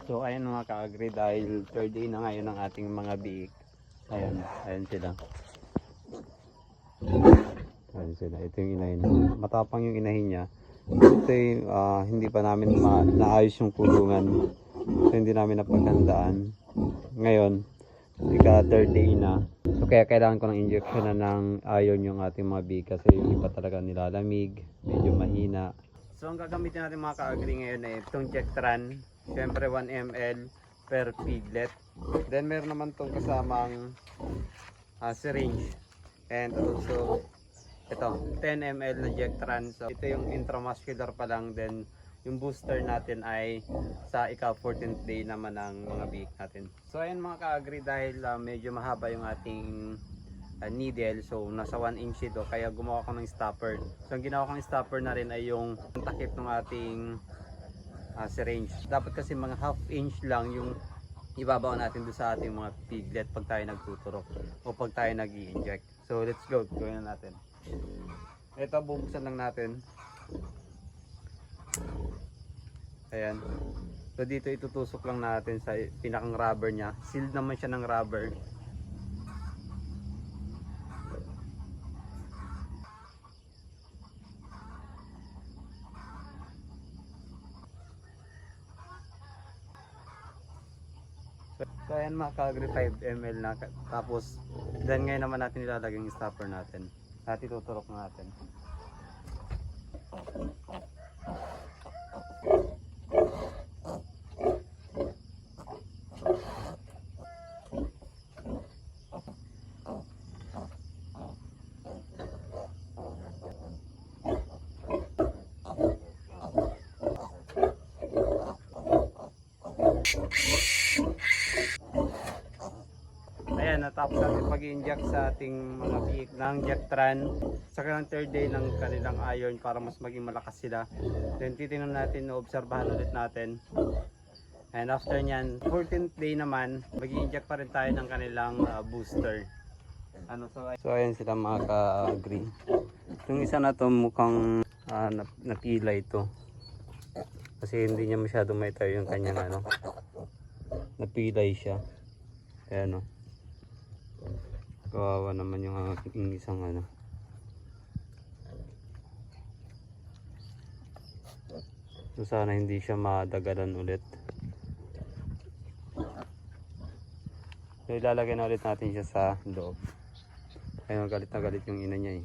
So ayan mga ka-agri, dahil third day na ngayon ng ating mga biik. Ayan sila. Ayan sila. Ito yung inahin. Matapang yung inahin niya. Ito yung, hindi pa namin naayos yung kulungan. So hindi namin napaghandaan. Ngayon, third day na. So kaya kailangan ko ng injection na ng iron yung ating mga biik kasi yung iba talaga nilalamig. Medyo mahina. So ang gagamitin natin mga ka-agri ngayon ay itong Jectran. Siyempre 1 ml per piglet. Then meron naman itong kasamang syringe. And also ito 10 ml na Jectran. So ito yung intramuscular pa lang. Then yung booster natin ay sa ika-14th day naman ng mga biik natin. So ayan mga ka-agri, dahil medyo mahaba yung ating needle, so nasa 1 inch ito, kaya gumawa ko ng stopper. So ang ginawa kong stopper na rin ay yung takip ng ating syringe. Dapat kasi mga half inch lang yung ibabaw natin doon sa ating mga piglet pag tayo nagtuturok o pag tayo nag-i-inject. So let's go, gawin na natin. Ito, bubuksan lang natin. Ayan. So dito itutusok lang natin sa pinakang rubber niya. Sealed naman siya ng rubber. So ayan mga ka-agri, 5 ml na. Tapos then ngayon naman natin ilalagay yung stopper natin. At ituturok natin. Ayan, natapos natin pag-inject sa ating mga biik ng Jectran. Saka ng third day ng kanilang iron para mas maging malakas sila. Then titingnan natin, obserbahan ulit natin. And after nyan, 14th day naman, mag-i-inject pa rin tayo ng kanilang booster. So ayan sila mga ka-agri. Yung isa na to mukhang napila ito. Kasi hindi niya masyado maitayo yung kanyang napilay siya. Ayan o. Kawawa naman yung aking isang So sana hindi siya madagalan ulit. So ilalagay na ulit natin siya sa loob. Ayun, galit na galit yung ina niya eh.